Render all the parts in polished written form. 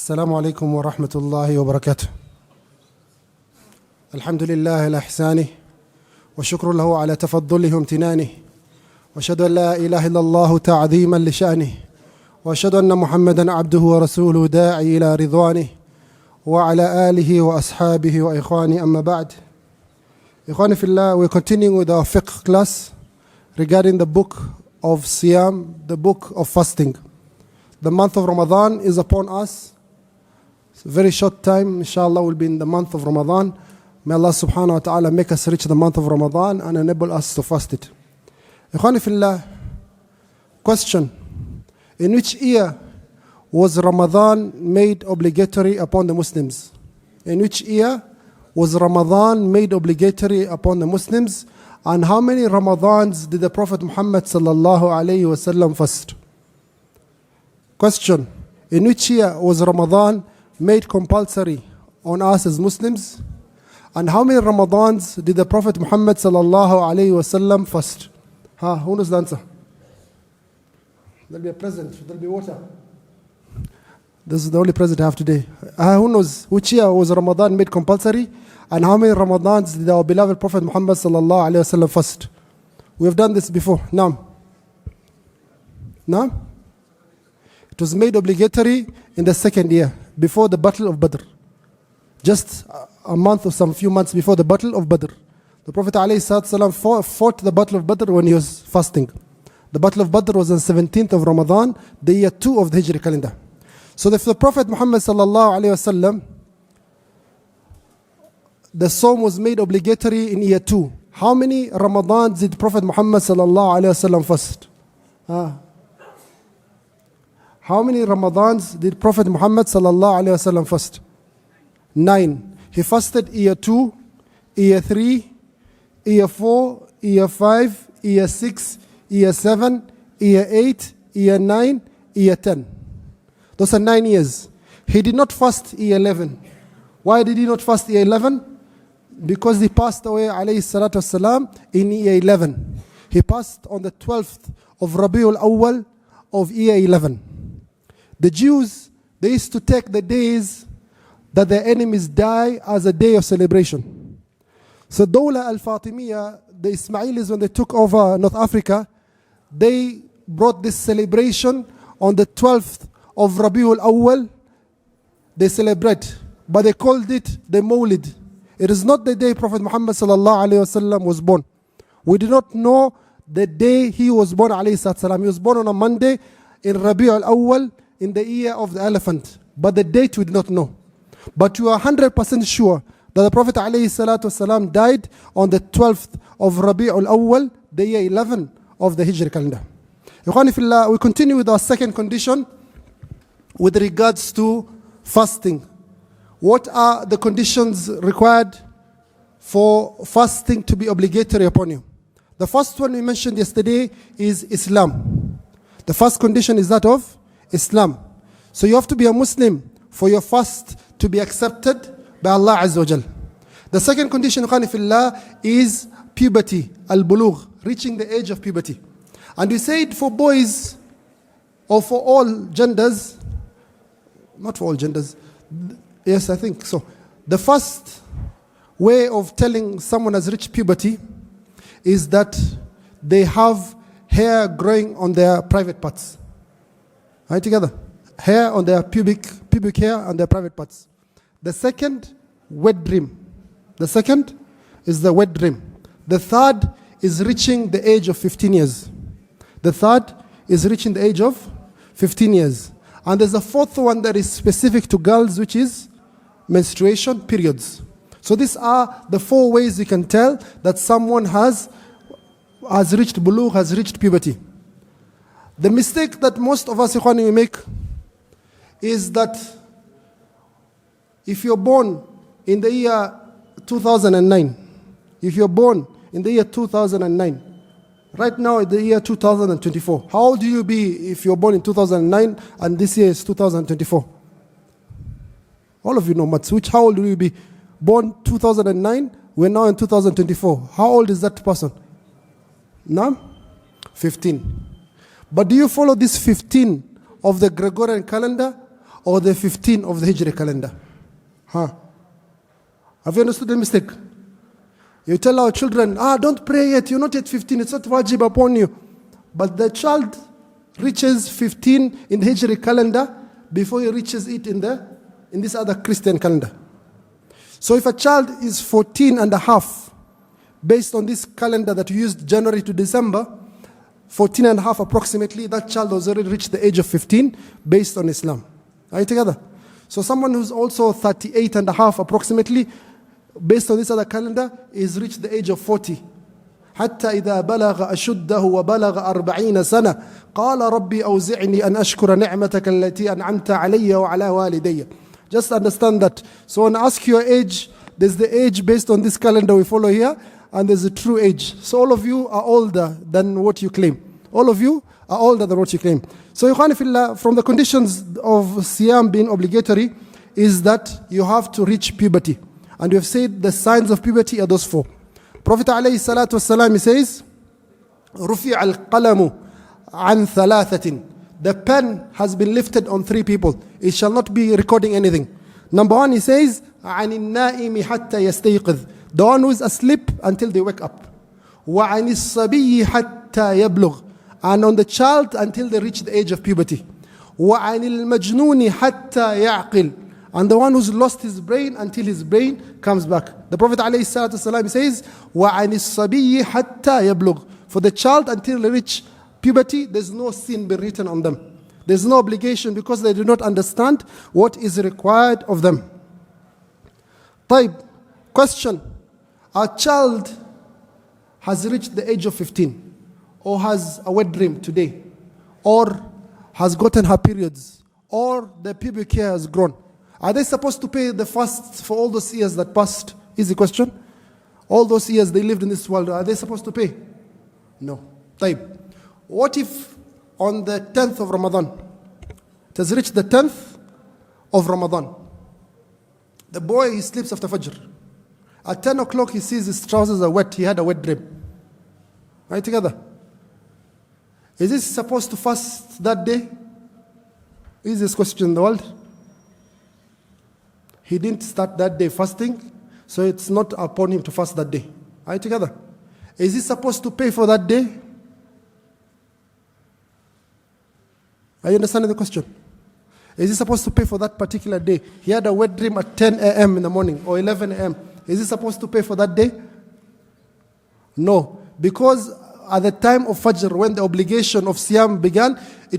السلام عليكم ورحمة الله وبركاته. الحمد لله على إحسانه وشكر له على تفضله وامتنانه، وأشهد أن لا إله إلا الله تعظيما لشأنه، وأشهد أن محمدا عبده ورسوله داعي إلى رضوانه وعلى آله وأصحابه وإخوانه. أما بعد. إخواني في الله, we're continuing with our fiqh class regarding the book of Siyam, the book of fasting. The month of Ramadan is upon us. It's a very short time, inshallah, we'll be in the month of Ramadan. May Allah subhanahu wa ta'ala make us reach the month of Ramadan and enable us to fast it. Ikhwani fillah, question: in which year was Ramadan made obligatory upon the Muslims? In which year was Ramadan made obligatory upon the Muslims? And how many Ramadans did the Prophet Muhammad sallallahu alayhi wasallam fast? Question: in which year was Ramadan made compulsory on us as Muslims? And how many Ramadans did the Prophet Muhammad sallallahu alayhi wasallam fast? Who knows the answer? There'll be a present, there'll be water. This is the only present I have today. Who knows which year was Ramadan made compulsory? And how many Ramadans did our beloved Prophet Muhammad sallallahu alayhi wasallam fast? We have done this before. Naam. It was made obligatory in the second year, before the Battle of Badr. Just a month or some few months before the Battle of Badr. The Prophet ﷺ fought the Battle of Badr when he was fasting. The Battle of Badr was on 17th of Ramadan, the year 2 of the Hijri calendar. So if the Prophet Muhammad ﷺ, the Sawm was made obligatory in year 2, how many Ramadans did Prophet Muhammad ﷺ fast? How many Ramadans did Prophet Muhammad sallallahu alaihi wasallam fast? 9. He fasted year 2, year 3, year 4, year 5, year 6, year 7, year 8, year 9, year 10. Those are 9 years. He did not fast year 11. Why did he not fast year 11? Because he passed away alayhi salatu wasalam in year 11. He passed on the 12th of Rabiul Awwal of year 11. The Jews, they used to take the days that their enemies die as a day of celebration. So Dawla al-Fatimiyya, the Ismailis, when they took over North Africa, they brought this celebration on the 12th of Rabiul Awwal. They celebrate, but they called it the Mawlid. It is not the day Prophet Muhammad sallallahu alaihi wasallam was born. We do not know the day he was born alayhi salam. He was born on a Monday in Rabiul Awwal, in the year of the elephant, but the date we do not know. But you are 100% sure that the Prophet ﷺ died on the 12th of Rabi'ul Awwal, the year 11 of the Hijri calendar. Ikhwani fillah, we continue with our second condition with regards to fasting. What are the conditions required for fasting to be obligatory upon you? The first one we mentioned yesterday is Islam. The first condition is that of Islam. So you have to be a Muslim for your fast to be accepted by Allah Azza wa Jal. The second condition, ikhwani fillah, is puberty, al-bulugh, reaching the age of puberty. And we said for boys or for all genders, not for all genders, yes, I think so. The first way of telling someone has reached puberty is that they have hair growing on their private parts. Right, together? Hair on their pubic hair and their private parts. The second, wet dream. The second is the wet dream. The third is reaching the age of 15 years. The third is reaching the age of 15 years. And there's a fourth one that is specific to girls, which is menstruation periods. So these are the 4 ways you can tell that someone has reached bulugh, has reached puberty. The mistake that most of us ikhwani make is that if you're born in the year 2009, if you're born in the year 2009, right now in the year 2024, how old do you be if you're born in 2009 and this year is 2024? All of you know maths. How old will you be? Born 2009, we're now in 2024. How old is that person? Now? 15. But do you follow this 15 of the Gregorian calendar, or the 15 of the Hijri calendar? Huh? Have you understood the mistake? You tell our children, don't pray yet, you're not yet 15, it's not wajib upon you. But the child reaches 15 in the Hijri calendar before he reaches it in this other Christian calendar. So if a child is 14 and a half, based on this calendar that we used January to December, 14 and a half approximately, that child has already reached the age of 15 based on Islam. Are you together? So someone who's also 38 and a half approximately, based on this other calendar, is reached the age of 40. حتى إذا بلغ أشده وبلغ 40 سنة قال ربي أوزعني أن أشكر نعمتك التي أنعمت علي وعلى والدي. Just understand that. So when I ask your age, there's the age based on this calendar we follow here, and there's a true age. So all of you are older than what you claim. All of you are older than what you claim. So Ikhwani fillah, from the conditions of Siyam being obligatory is that you have to reach puberty. And we have said the signs of puberty are those 4. Prophet alayhi salatu wasalam, he says, رُفِعَ الْقَلَمُ عَنْ ثَلَاثَةٍ. The pen has been lifted on 3 people. It shall not be recording anything. Number 1, he says, عَنِ النَّائِمِ حَتَّى يَسْتَيْقِظ. The one who is asleep until they wake up. وَعَنِ الصَّبِيِّ حَتَّى يَبْلُغ. And on the child until they reach the age of puberty. وَعَنِ الْمَجْنُونِ حَتَّى يَعْقِلْ. And the one who's lost his brain until his brain comes back. The Prophet ﷺ says, وَعَنِ الصَّبِيِّ حَتَّى يَبْلُغ. For the child until they reach puberty, there's no sin been written on them. There's no obligation because they do not understand what is required of them. طيب, question. A child has reached the age of 15 or has a wet dream today or has gotten her periods or the pubic hair has grown. Are they supposed to pay the fast for all those years that passed? Easy question. All those years they lived in this world, are they supposed to pay? No. طيب. What if on the 10th of Ramadan, it has reached the 10th of Ramadan, the boy, he sleeps after Fajr. At 10 o'clock he sees his trousers are wet, he had a wet dream. Right together? Is he supposed to fast that day? Easiest question in the world. He didn't start that day fasting, so it's not upon him to fast that day. Are you together? Is he supposed to pay for that day? Are you understanding the question? Is he supposed to pay for that particular day? He had a wet dream at 10 a.m. in the morning or 11 a.m. Is he supposed to pay for that day? No. Because at the time of Fajr, when the obligation of Siyam began, he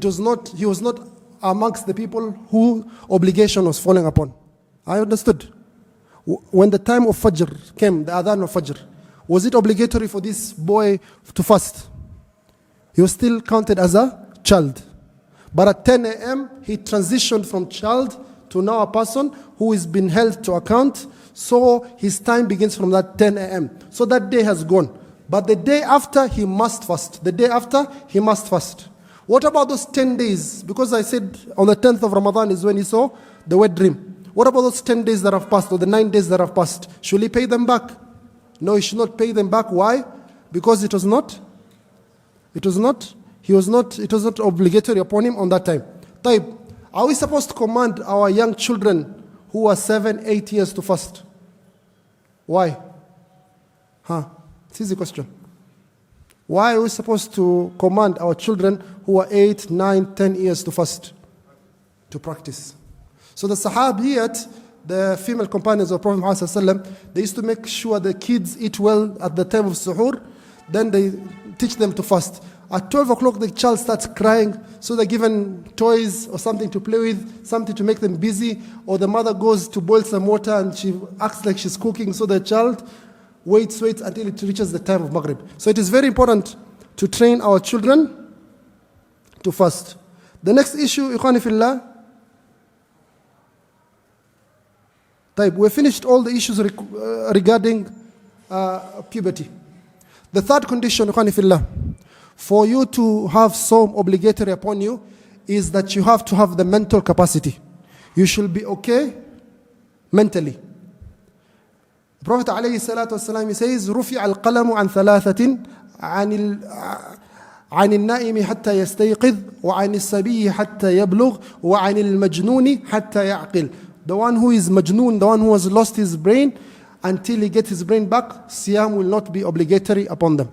was not amongst the people who obligation was falling upon. I understood. When the time of Fajr came, the Adhan of Fajr, was it obligatory for this boy to fast? He was still counted as a child. But at 10 a.m., he transitioned from child to now a person who is being held to account. So his time begins from that 10 a.m. So that day has gone. But the day after, he must fast. The day after, he must fast. What about those 10 days? Because I said on the 10th of Ramadan is when he saw the wet dream. What about those 10 days that have passed or the 9 days that have passed? Should he pay them back? No, he should not pay them back. Why? Because it was not obligatory upon him on that time. طيب, are we supposed to command our young children who are 7, 8 years to fast? Why? It's an easy question. Why are we supposed to command our children who are 8, 9, 10 years to fast? To practice. So the Sahabiyat, the female companions of Prophet Muhammad, they used to make sure the kids eat well at the time of suhoor. Then they teach them to fast. At 12 o'clock, the child starts crying, so they're given toys or something to play with, something to make them busy, or the mother goes to boil some water and she acts like she's cooking, so the child waits until it reaches the time of Maghrib. So it is very important to train our children to fast. The next issue, Ikhwani fillah, we finished all the issues regarding puberty. The third condition, Ikhwani fillah, for you to have Sawm obligatory upon you is that you have to have the mental capacity. You should be okay mentally. The Prophet ﷺ, he says, رُفِعَ الْقَلَمُ عَنْ ثَلَاثَةٍ عن النائم حتى يستيقظ وعن الصبي حتى يبلغ وعن المجنون حتى يعقل. The one who is majnoon, the one who has lost his brain, until he gets his brain back, siyam will not be obligatory upon them.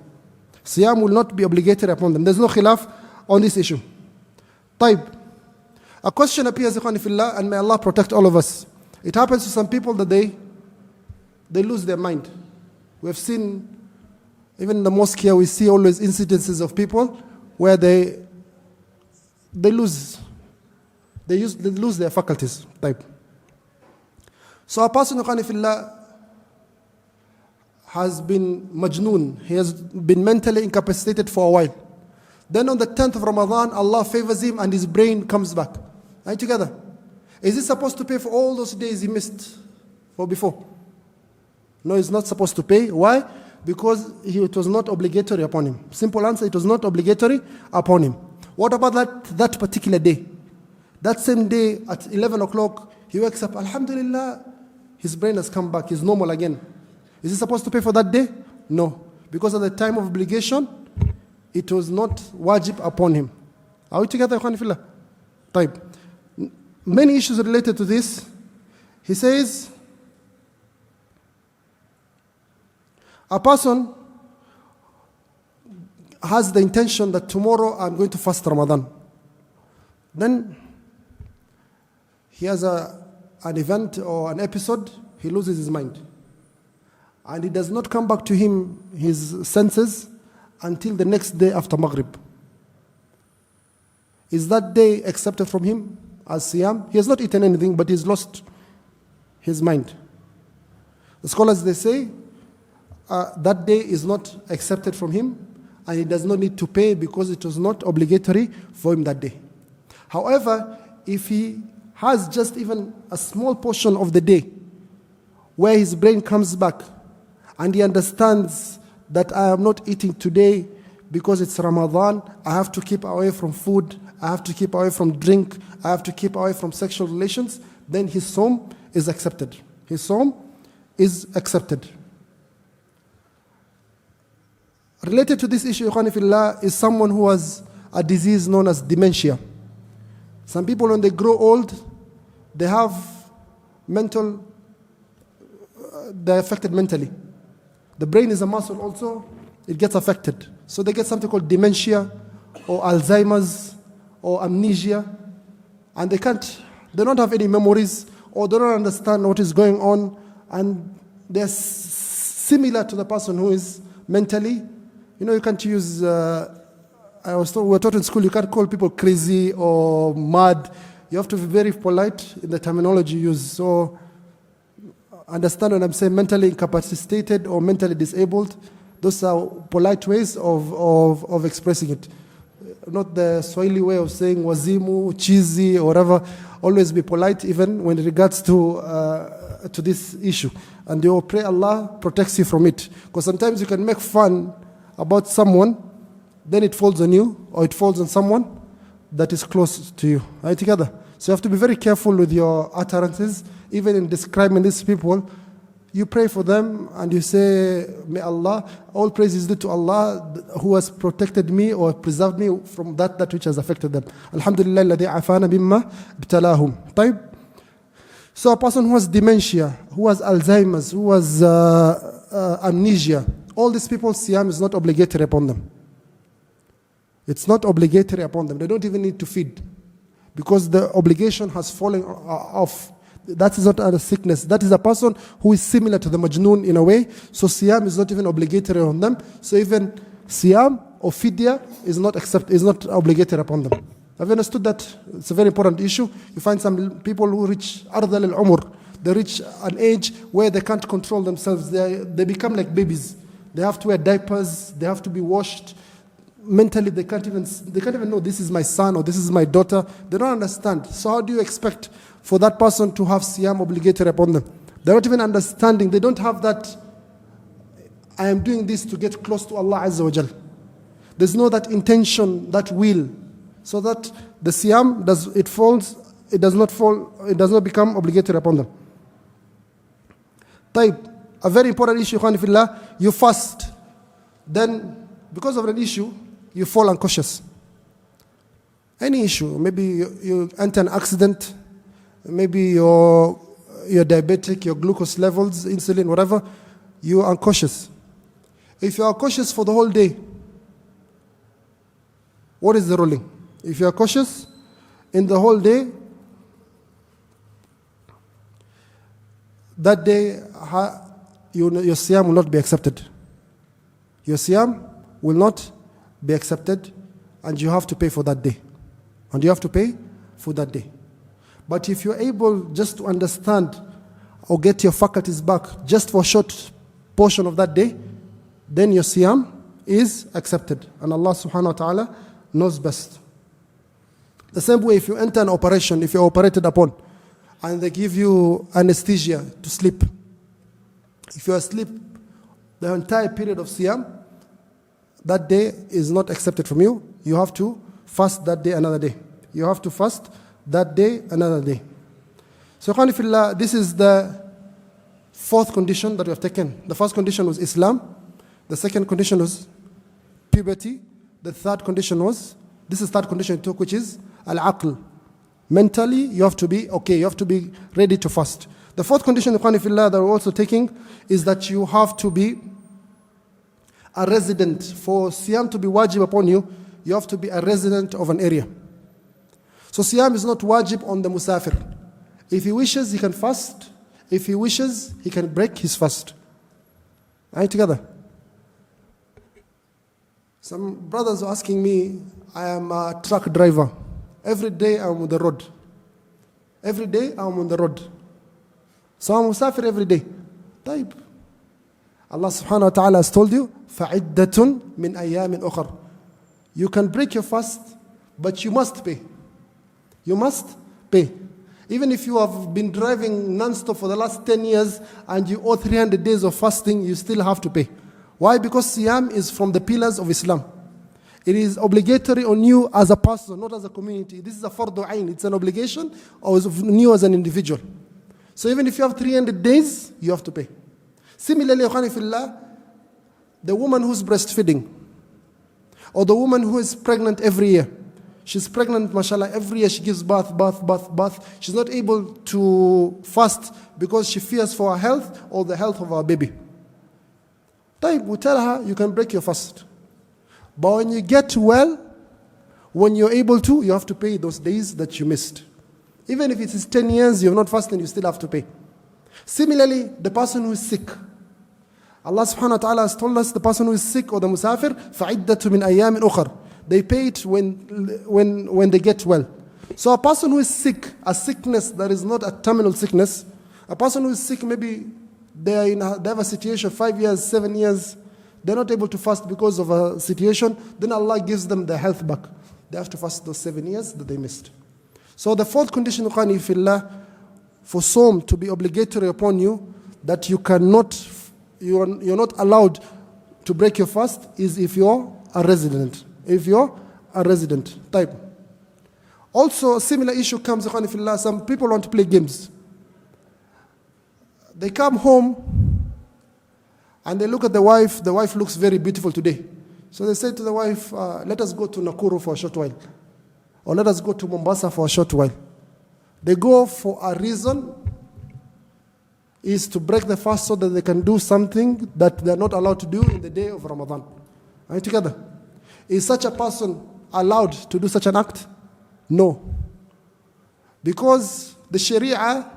Siyam will not be obligatory upon them. There's no khilaf on this issue. طيب. A question appears, ikhwani fillah, and may Allah protect all of us. It happens to some people that they lose their mind. We have seen, even in the mosque here, we see always incidences of people where they lose their faculties. Type. So a person, ikhwani fillah, has been majnoon. He has been mentally incapacitated for a while. Then on the 10th of Ramadan, Allah favors him and his brain comes back. Are you together? Is he supposed to pay for all those days he missed for before? No, he's not supposed to pay. Why? Because it was not obligatory upon him. Simple answer, it was not obligatory upon him. What about that particular day? That same day at 11 o'clock, he wakes up, Alhamdulillah, his brain has come back, he's normal again. Is he supposed to pay for that day? No. Because at the time of obligation, it was not wajib upon him. Are we together, Ikhwan Fillah? Type. Many issues related to this. He says, a person has the intention that tomorrow I'm going to fast Ramadan. Then he has an event or an episode, he loses his mind. And it does not come back to him, his senses, until the next day after Maghrib. Is that day accepted from him as siyam? He has not eaten anything, but he's lost his mind. The scholars, they say, that day is not accepted from him, and he does not need to pay because it was not obligatory for him that day. However, if he has just even a small portion of the day where his brain comes back, and he understands that I am not eating today because it's Ramadan, I have to keep away from food, I have to keep away from drink, I have to keep away from sexual relations, then his sawm is accepted. His sawm is accepted. Related to this issue, Ikhwani Fillah, is someone who has a disease known as dementia. Some people, when they grow old, they have they're affected mentally. The brain is a muscle also, it gets affected. So they get something called dementia or Alzheimer's or amnesia, and they don't have any memories or they don't understand what is going on, and they're similar to the person who is mentally, you can't use, we were taught in school, you can't call people crazy or mad. You have to be very polite in the terminology used. So understand when I'm saying mentally incapacitated or mentally disabled, those are polite ways of expressing it. Not the Swahili way of saying wazimu, cheesy, or whatever. Always be polite even when it regards to this issue. And you pray Allah protects you from it. Because sometimes you can make fun about someone, then it falls on you, or it falls on someone that is close to you. Are you together? So you have to be very careful with your utterances. Even in describing these people, you pray for them and you say, may Allah, all praise is due to Allah who has protected me or preserved me from that which has affected them. Alhamdulillah, alladhi afana bimma ibtalahum. طيب. So a person who has dementia, who has Alzheimer's, who has amnesia, all these people, siyam is not obligatory upon them. It's not obligatory upon them. They don't even need to feed because the obligation has fallen off. That is not a sickness. That is a person who is similar to the majnoon in a way. So siyam is not even obligatory on them. So even siyam or fidya is not obligatory upon them. Have you understood that? It's a very important issue. You find some people who reach ardal al-umr. They reach an age where they can't control themselves. They become like babies. They have to wear diapers. They have to be washed. Mentally, they can't even know this is my son or this is my daughter. They don't understand. So how do you expect for that person to have siyam obligatory upon them? They're not even understanding. They don't have that, I am doing this to get close to Allah Azza wa Jal. There's no that intention, that will. So that the siyam, it does not become obligatory upon them. Taib, a very important issue, Khani Fillah, you fast. Then, because of an issue, you fall unconscious. Any issue, maybe you enter an accident, maybe you're diabetic, your glucose levels, insulin, whatever, you're unconscious. If you're unconscious for the whole day, what is the ruling? If you're cautious in the whole day, that day your siyam will not be accepted. Your siyam will not be accepted, and you have to pay for that day. And you have to pay for that day. But if you're able just to understand or get your faculties back just for a short portion of that day, then your siyam is accepted. And Allah subhanahu wa ta'ala knows best. The same way, if you enter an operation, if you're operated upon, and they give you anesthesia to sleep, if you're asleep the entire period of siyam, that day is not accepted from you. You have to fast that day, another day. You have to fast that day, another day. So, this is the fourth condition that we have taken. The first condition was Islam. The second condition was puberty. The third condition was, this is third condition we took, which is al-aql. Mentally, you have to be okay. You have to be ready to fast. The fourth condition, that we're also taking, is that you have to be a resident. For siyam to be wajib upon you, you have to be a resident of an area. So siyam is not wajib on the musafir. If he wishes, he can fast. If he wishes, he can break his fast. Are you together? Some brothers are asking me, I am a truck driver. Every day I'm on the road. Every day I'm on the road. So I'm musafir every day. Taib. Allah subhanahu wa ta'ala has told you, فَعِدَّةٌ مِنْ أَيَّامٍ أُخَرٍ. You can break your fast, but you must pay. You must pay. Even if you have been driving non-stop for the last 10 years and you owe 300 days of fasting, you still have to pay. Why? Because siyam is from the pillars of Islam. It is obligatory on you as a person, not as a community. This is a fardu ayn. It's an obligation on you as an individual. So even if you have 300 days, you have to pay. Similarly, the woman who's breastfeeding, or the woman who is pregnant every year. She's pregnant, mashallah, every year she gives birth. She's not able to fast because she fears for her health or the health of her baby. We tell her, you can break your fast. But when you get well, when you're able to, you have to pay those days that you missed. Even if it is 10 years, you have not fasted, you still have to pay. Similarly, the person who is sick. Allah subhanahu wa ta'ala has told us the person who is sick or the musafir, فَعِدَّةُ مِنْ أَيَّامٍ أُخَرٍ. They pay it when they get well. So a person who is sick, a sickness that is not a terminal sickness, a person who is sick, maybe they have a situation 5 years, 7 years, they're not able to fast because of a situation, then Allah gives them their health back. They have to fast those 7 years that they missed. So the fourth condition, for Sawm to be obligatory upon you, that you're not allowed to break your fast, is if you're a resident. If you're a resident type. Also, a similar issue comes, some people want to play games. They come home and they look at the wife looks very beautiful today. So they say to the wife, let us go to Nakuru for a short while. Or let us go to Mombasa for a short while. They go for a reason, is to break the fast so that they can do something that they're not allowed to do in the day of Ramadan. Are you together? Is such a person allowed to do such an act? No. Because the Sharia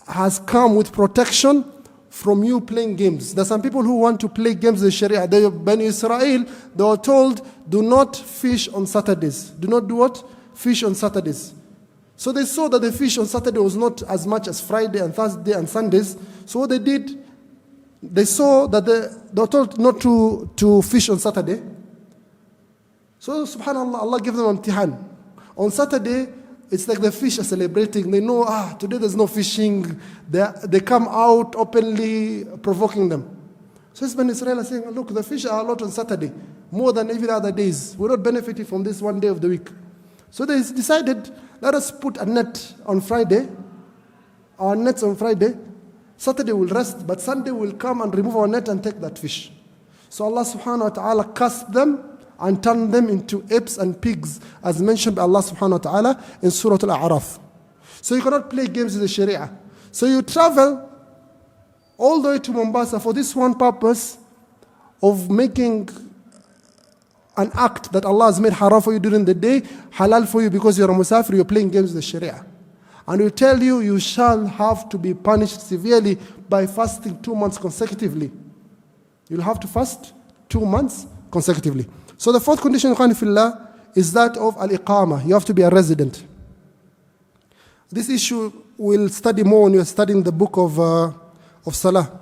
has come with protection from you playing games. There are some people who want to play games with Sharia. Bani Israel, they were told, do not fish on Saturdays. Do not do what? Fish on Saturdays. So they saw that the fish on Saturday was not as much as Friday and Thursday and Sundays. So what they did, they saw that they were told not to fish on Saturday. So subhanAllah, Allah gave them imtihan. On Saturday, it's like the fish are celebrating. They know, today there's no fishing. They come out openly provoking them. So it's Bani Israel are saying, look, the fish are a lot on Saturday, more than every other days. We're not benefiting from this one day of the week. So they decided, let us put a net on Friday, our nets on Friday. Saturday will rest, but Sunday will come and remove our net and take that fish. So Allah subhanahu wa ta'ala cursed them and turn them into apes and pigs, as mentioned by Allah subhanahu wa ta'ala in Surah Al-A'raf. So you cannot play games with the Sharia. So you travel all the way to Mombasa for this one purpose of making an act that Allah has made haram for you during the day, halal for you because you're a musafir, you're playing games with the Sharia. And we tell you, you shall have to be punished severely by fasting 2 months consecutively. You'll have to fast 2 months consecutively. So the fourth condition, Fillah, is that of al-iqama. You have to be a resident. This issue we'll study more when you're studying the book of Salah.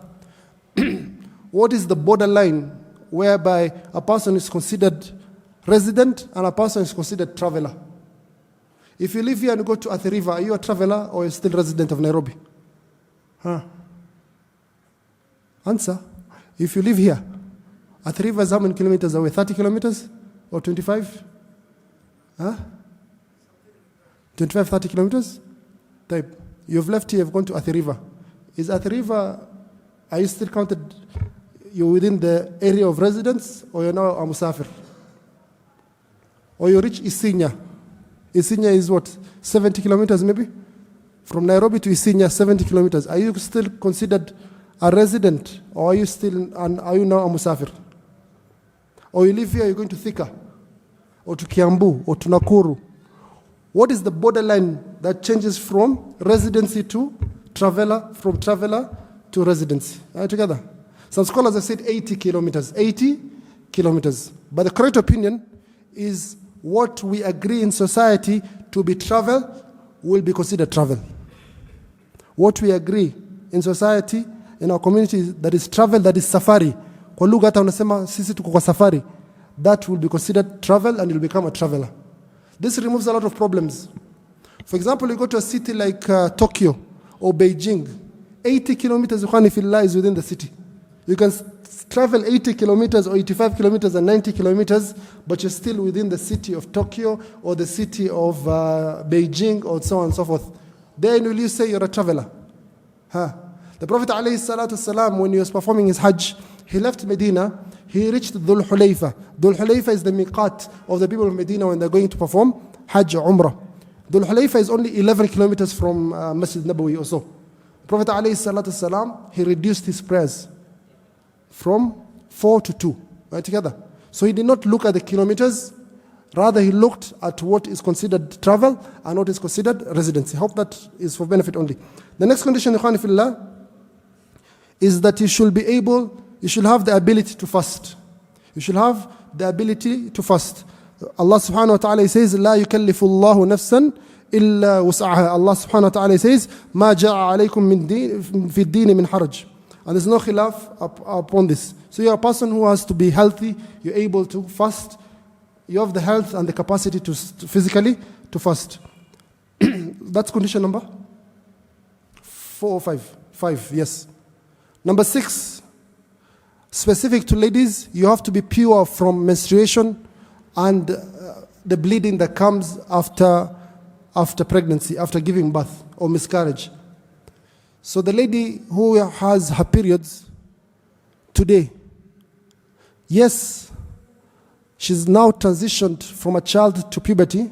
What is the borderline whereby a person is considered resident and a person is considered traveler? If you live here and go to Athi River, are you a traveler or are you still resident of Nairobi? Answer. If you live here, Athi River is how many kilometers away? 30 kilometers or 25? 25, 30 kilometers? Type. You've left here, you've gone to Athi River. Is Athi River, are you still counted, you're within the area of residence, or you're now a musafir? Or you reach Isinya. Isinya is what, 70 kilometers maybe? From Nairobi to Isinya, 70 kilometers. Are you still considered a resident, or are you now a musafir? Or you live here, you're going to Thika, or to Kiambu, or to Nakuru. What is the borderline that changes from residency to traveler, from traveler to residency? Are you together? Some scholars have said 80 kilometers. 80 kilometers. But the correct opinion is what we agree in society to be travel will be considered travel. What we agree in society, in our community, that is travel, that is safari. Kwa lugha hata unasema sisi tuko kwa safari. That will be considered travel and you'll become a traveler. This removes a lot of problems. For example, you go to a city like Tokyo or Beijing. 80 kilometers is within the city. You can travel 80 kilometers or 85 kilometers and 90 kilometers, but you're still within the city of Tokyo or the city of Beijing or so on and so forth. Then will you say you're a traveler? The Prophet ﷺ, when he was performing his Hajj, he left Medina, he reached Dhul Hulayfa. Dhul Hulayfa is the miqat of the people of Medina when they're going to perform Hajj or Umrah. Dhul Hulayfa is only 11 kilometers from Masjid Nabawi or so. Prophet ﷺ, he reduced his prayers from 4 to 2, right, together. So he did not look at the kilometers, rather he looked at what is considered travel and what is considered residency. I hope that is for benefit only. The next condition, Ikhwani Fillah, is that you should have the ability to fast. You should have the ability to fast. Allah subhanahu wa ta'ala says, لا يكلف الله نفسا إلا وسعها. Allah subhanahu wa ta'ala says, ما جاء عليكم من دين في الدين من حرج. And there's no khilaf upon this. So you're a person who has to be healthy, you're able to fast, you have the health and the capacity to physically to fast. That's condition number 4 or 5? 5, yes. Number 6, specific to ladies, you have to be pure from menstruation and the bleeding that comes after pregnancy, after giving birth or miscarriage. So the lady who has her periods today, yes, she's now transitioned from a child to puberty,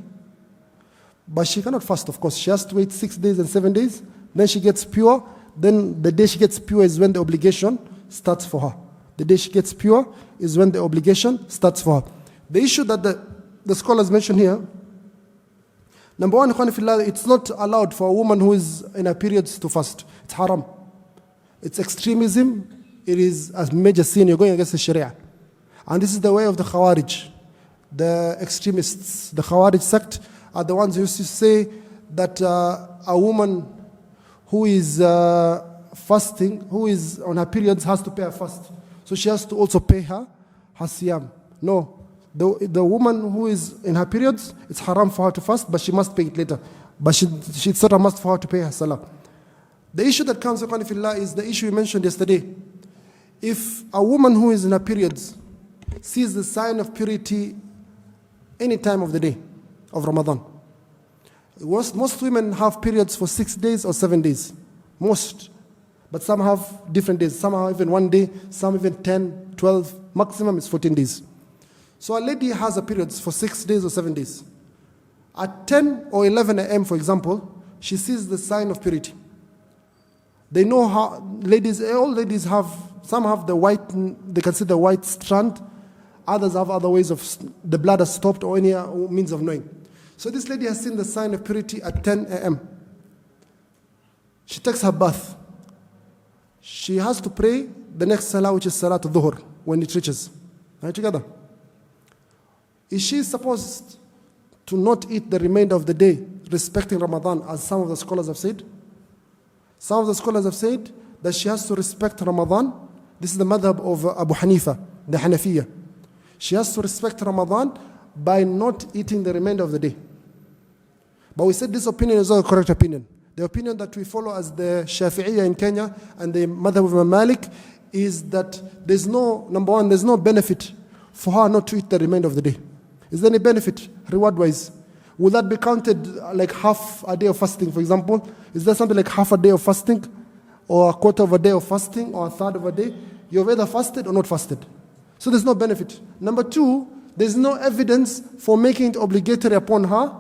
but she cannot fast, of course. She has to wait 6 days and 7 days, then she gets pure. Then the day she gets pure is when the obligation starts for her. The day she gets pure is when the obligation starts for her. The issue that the scholars mention here, number one, it's not allowed for a woman who is in her periods to fast. It's haram. It's extremism. It is a major sin. You're going against the Sharia. And this is the way of the Khawarij, the extremists. The Khawarij sect are the ones who used to say that a woman who is fasting, who is on her periods, has to pay her fast. So she has to also pay her siyam. No. The woman who is in her periods, it's haram for her to fast, but she must pay it later. But it's not a must for her to pay her salah. The issue that comes upon fillah is the issue we mentioned yesterday. If a woman who is in her periods sees the sign of purity any time of the day of Ramadan, most women have periods for 6 days or 7 days. Most. But some have different days. Some have even 1 day, some even 10, 12, maximum is 14 days. So a lady has a period for 6 days or 7 days. At 10 or 11 a.m., for example, she sees the sign of purity. They know how, all ladies have, some have the white, they can see the white strand, others have other ways of, the blood has stopped or any means of knowing. So this lady has seen the sign of purity at 10 a.m. She takes her bath. She has to pray the next salah, which is Salat al-Dhuhr, when it reaches. Are you together? Is she supposed to not eat the remainder of the day, respecting Ramadan, as some of the scholars have said? Some of the scholars have said that she has to respect Ramadan. This is the madhab of Abu Hanifa, the Hanafiya. She has to respect Ramadan by not eating the remainder of the day. But we said this opinion is not the correct opinion. The opinion that we follow as the Shafi'iyya in Kenya and the madhab of Imam Malik is that there's no, number one, there's no benefit for her not to eat the remainder of the day. Is there any benefit, reward-wise? Will that be counted like half a day of fasting, for example? Is there something like half a day of fasting? Or a quarter of a day of fasting? Or a third of a day? You've either fasted or not fasted. So there's no benefit. Number two, there's no evidence for making it obligatory upon her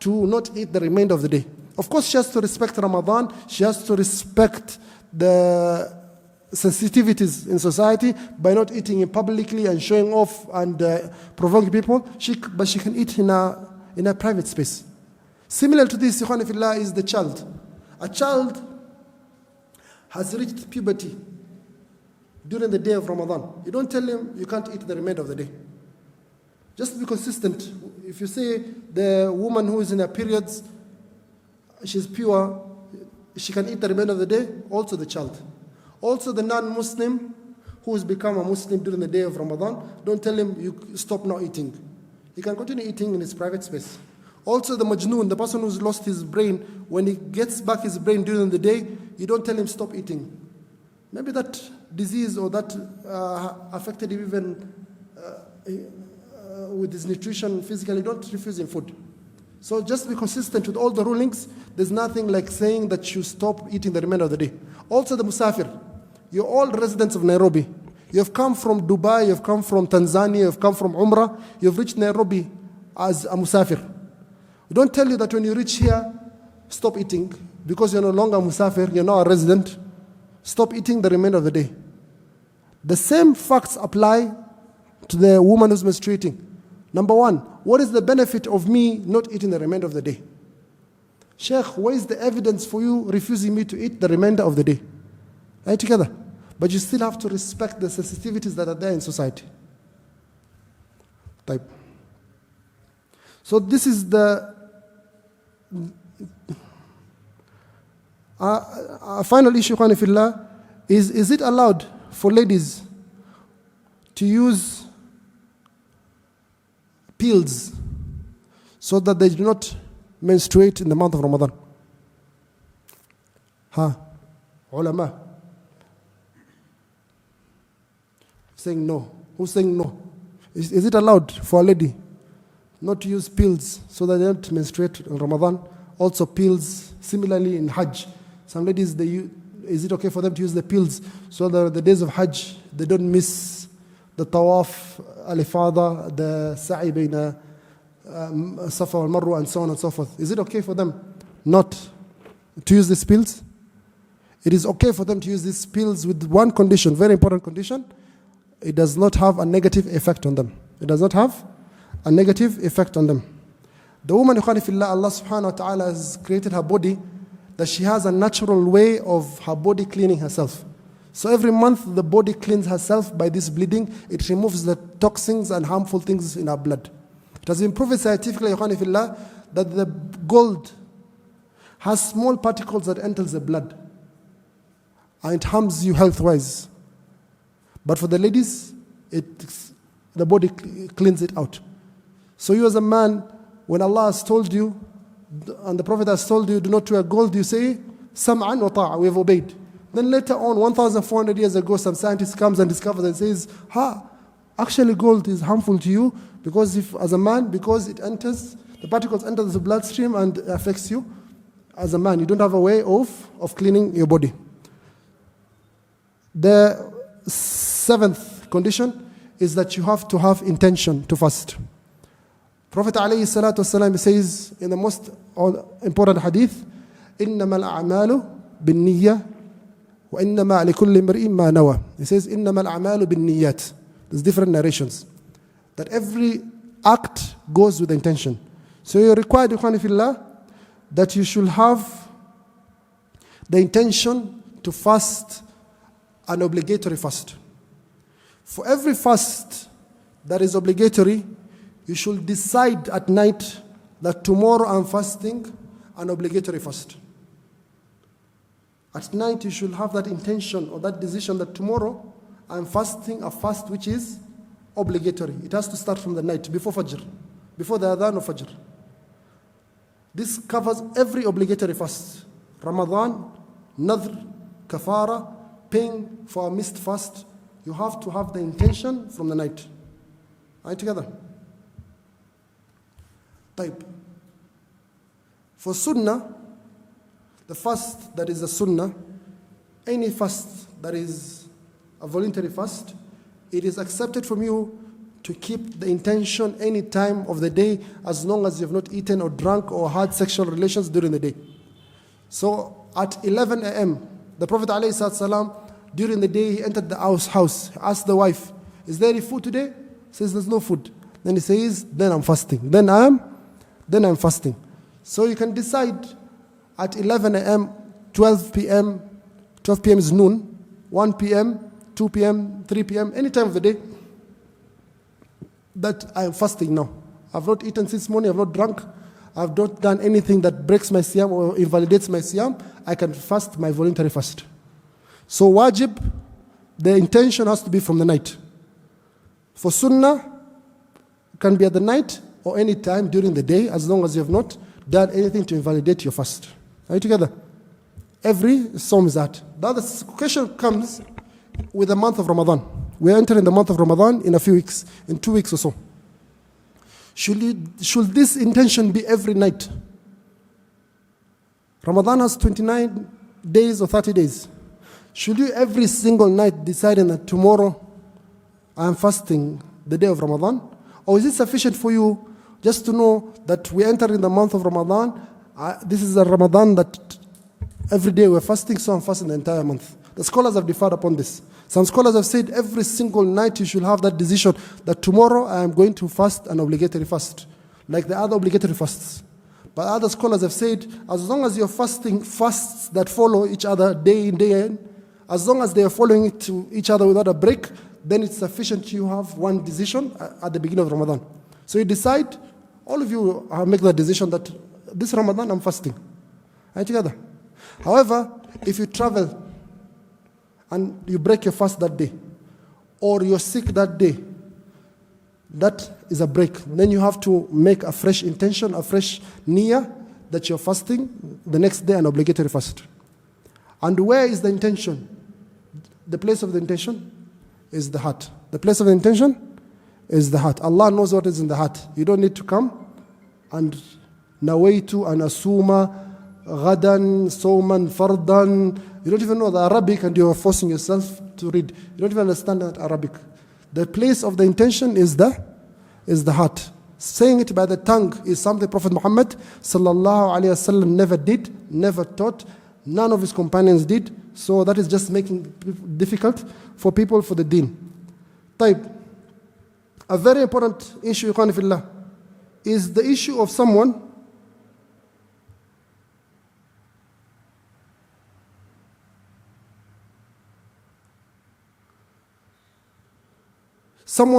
to not eat the remainder of the day. Of course, she has to respect Ramadan. She has to respect the sensitivities in society by not eating it publicly and showing off and provoking people. But she can eat in a private space. Similar to this, Ikhwan Fillah, is the child. A child has reached puberty during the day of Ramadan. You don't tell him you can't eat the remainder of the day. Just be consistent. If you say the woman who is in her periods, she's pure, she can eat the remainder of the day, also the child. Also the non-Muslim who has become a Muslim during the day of Ramadan, don't tell him you stop now eating. He can continue eating in his private space. Also the majnoon, the person who's lost his brain, when he gets back his brain during the day, you don't tell him stop eating. Maybe that disease or that affected him even with his nutrition physically, don't refuse him food. So just be consistent with all the rulings. There's nothing like saying that you stop eating the remainder of the day. Also the musafir. You're all residents of Nairobi. You have come from Dubai, you have come from Tanzania, you have come from Umrah, you have reached Nairobi as a musafir. We don't tell you that when you reach here, stop eating, because you're no longer a musafir, you're now a resident. Stop eating the remainder of the day. The same facts apply to the woman who's menstruating. Number one, what is the benefit of me not eating the remainder of the day? Sheikh, where is the evidence for you refusing me to eat the remainder of the day? Are you together? But you still have to respect the sensitivities that are there in society. Type. So this is the final issue, Ikhwani Fillah, is it allowed for ladies to use pills so that they do not menstruate in the month of Ramadan? Ulama saying no. Who's saying no? Is it allowed for a lady not to use pills so that they don't menstruate in Ramadan? Also pills, similarly in Hajj. Some ladies, is it okay for them to use the pills so that the days of Hajj, they don't miss the tawaf, al-ifada, the sa'i bayna Safa wal Marwa, and so on and so forth? Is it okay for them not to use these pills? It is okay for them to use these pills with one condition, very important condition. It does not have a negative effect on them. It does not have a negative effect on them. The woman, Ikhwani Fillah, Allah subhanahu wa ta'ala has created her body that she has a natural way of her body cleaning herself. So every month the body cleans herself by this bleeding. It removes the toxins and harmful things in her blood. It has been proven scientifically, Ikhwani Fillah, that the gold has small particles that enters the blood and it harms you health-wise. But for the ladies, the body cleans it out. So you as a man, when Allah has told you, and the Prophet has told you, do not wear gold, you say, Sam'an wa ta'a, we have obeyed. Then later on, 1,400 years ago, some scientist comes and discovers and says, actually gold is harmful to you, because if, as a man, because it enters, the particles enter the bloodstream and affects you. As a man, you don't have a way of cleaning your body. The seventh condition is that you have to have intention to fast. Prophet ﷺ says in the most important hadith, إِنَّمَا الْأَعْمَالُ بِالنِّيَّةِ وَإِنَّمَا لِكُلِّ امْرِئٍ مَّا نَوَى. He says, إِنَّمَا الْأَعْمَالُ بِالنِّيَّةِ. There's different narrations. That every act goes with intention. So you're required, ikhwani fillah, that you should have the intention to fast an obligatory fast. For every fast that is obligatory, you should decide at night that tomorrow I'm fasting an obligatory fast. At night you should have that intention or that decision that tomorrow I'm fasting a fast which is obligatory. It has to start from the night, before Fajr, before the Adhan of Fajr. This covers every obligatory fast. Ramadan, Nadhr, Kafara, paying for a missed fast. You have to have the intention from the night. Are you together? Type. For Sunnah, the fast that is a Sunnah, any fast that is a voluntary fast, it is accepted from you to keep the intention any time of the day as long as you have not eaten or drunk or had sexual relations during the day. So at 11 a.m., the Prophet ﷺ, during the day, he entered the house, he asked the wife, is there any food today? He says, there's no food. Then he says, then I'm fasting. Then I'm fasting. So you can decide at 11 a.m., 12 p.m. 12 p.m. is noon, 1 p.m., 2 p.m., 3 p.m., any time of the day, that I am fasting now. I've not eaten since morning, I've not drunk, I've not done anything that breaks my siyam or invalidates my siyam. I can fast my voluntary fast. So wajib, the intention has to be from the night. For sunnah, it can be at the night or any time during the day, as long as you have not done anything to invalidate your fast. Are you together? Every Psalm is that. The other question comes with the month of Ramadan. We are entering the month of Ramadan in a few weeks, in 2 weeks or so. Should this intention be every night? Ramadan has 29 days or 30 days. Should you every single night deciding that tomorrow I am fasting the day of Ramadan? Or is it sufficient for you just to know that we enter in the month of Ramadan? This is a Ramadan that every day we're fasting, so I'm fasting the entire month. The scholars have differed upon this. Some scholars have said every single night you should have that decision that tomorrow I am going to fast an obligatory fast, like the other obligatory fasts. But other scholars have said as long as you're fasting fasts that follow each other day in, day in, as long as they are following it to each other without a break, then it's sufficient you have one decision at the beginning of Ramadan. So you decide, all of you make the decision that this Ramadan I'm fasting. Are you together? However, if you travel and you break your fast that day, or you're sick that day, that is a break. Then you have to make a fresh intention, a fresh niyyah that you're fasting the next day, an obligatory fast. And where is the intention? The place of the intention is the heart. The place of the intention is the heart. Allah knows what is in the heart. You don't need to come and nawaitu an asuma ghadan sawman fardan. You don't even know the Arabic and you are forcing yourself to read. You don't even understand that Arabic. The place of the intention is the heart. Saying it by the tongue is something Prophet Muhammad sallallahu alaihi wasallam never did, never taught. None of his companions did. So that is just making it difficult for people for the deen. Type. A very important issue, ikhwan fillah, is the issue of someone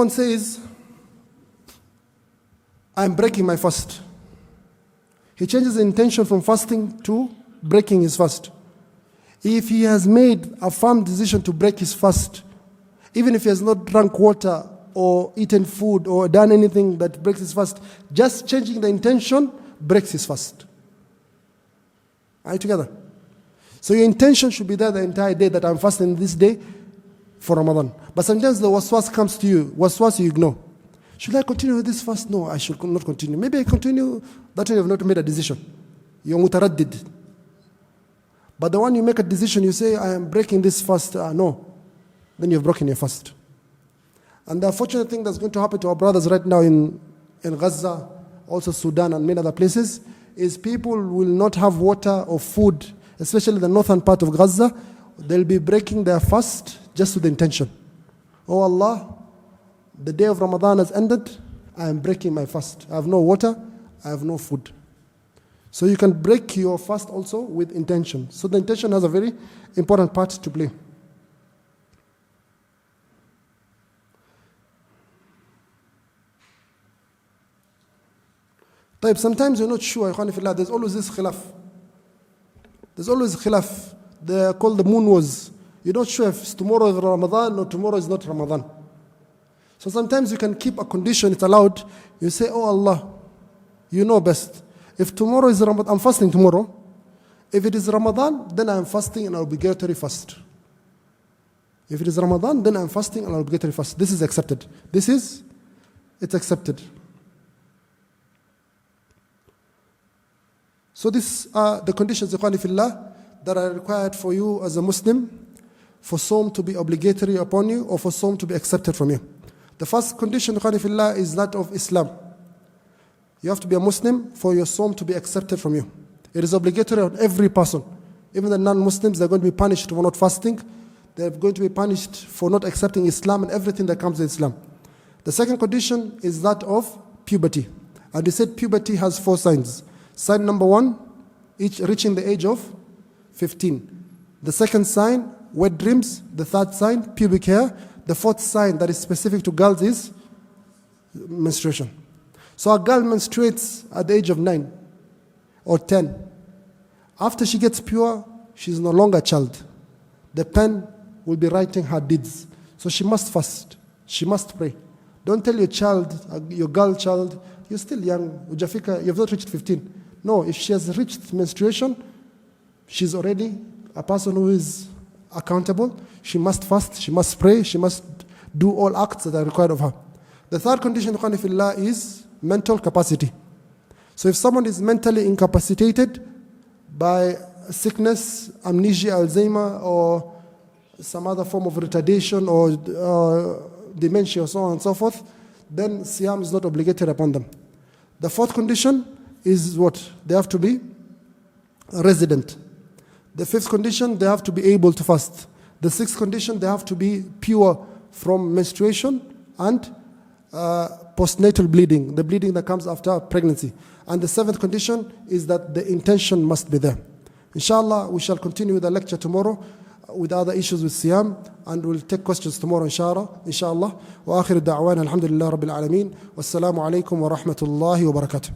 says, I'm breaking my fast. He changes the intention from fasting to breaking his fast. If he has made a firm decision to break his fast, even if he has not drunk water or eaten food or done anything that breaks his fast, just changing the intention breaks his fast. Are you together? So your intention should be there the entire day that I'm fasting this day for Ramadan. But sometimes the waswas comes to you, waswas you ignore. Should I continue with this fast? No, I should not continue. Maybe I continue, that you have not made a decision. You're mutaraddid. But the one you make a decision, you say, I am breaking this fast. No. Then you've broken your fast. And the unfortunate thing that's going to happen to our brothers right now in Gaza, also Sudan and many other places, is people will not have water or food, especially the northern part of Gaza. They'll be breaking their fast just with the intention. Oh Allah, the day of Ramadan has ended, I am breaking my fast. I have no water, I have no food. So you can break your fast also with intention. So the intention has a very important part to play. Sometimes you're not sure, there's always this khilaf. There's always khilaf. They call the moon wars. You're not sure if tomorrow is Ramadan or tomorrow is not Ramadan. So sometimes you can keep a condition, it's allowed. You say, oh Allah, you know best. If tomorrow is Ramadan, I'm fasting tomorrow. If it is Ramadan, then I'm fasting an obligatory fast. If it is Ramadan, then I'm fasting an obligatory fast. This is accepted. It's accepted. So these are the conditions, ikhwani fillah, that are required for you as a Muslim, for Sawm to be obligatory upon you, or for Sawm to be accepted from you. The first condition, ikhwani fillah, is that of Islam. You have to be a Muslim for your Sawm to be accepted from you. It is obligatory on every person. Even the non-Muslims, they're going to be punished for not fasting. They're going to be punished for not accepting Islam and everything that comes with Islam. The second condition is that of puberty. And we said puberty has 4 signs. Sign number 1, each reaching the age of 15. The second sign, wet dreams. The third sign, pubic hair. The fourth sign that is specific to girls is menstruation. So a girl menstruates at the age of 9 or 10. After she gets pure, she's no longer a child. The pen will be writing her deeds. So she must fast. She must pray. Don't tell your child, your girl child, you're still young, Ujafika, you've not reached 15. No, if she has reached menstruation, she's already a person who is accountable. She must fast, she must pray, she must do all acts that are required of her. The third condition, ikhwanifillah, is mental capacity. So if someone is mentally incapacitated by sickness, amnesia, Alzheimer, or some other form of retardation or dementia, or so on and so forth, then Siyam is not obligatory upon them. The fourth condition is what? They have to be a resident. The fifth condition, they have to be able to fast. The sixth condition, they have to be pure from menstruation and postnatal bleeding, the bleeding that comes after pregnancy. And the seventh condition is that the intention must be there. Inshallah, we shall continue the lecture tomorrow with other issues with Siyam, and we'll take questions tomorrow, inshallah. Wa akhiru da'wana alhamdulillah rabbil alameen. Wassalamu alaikum wa rahmatullahi wa barakatuh.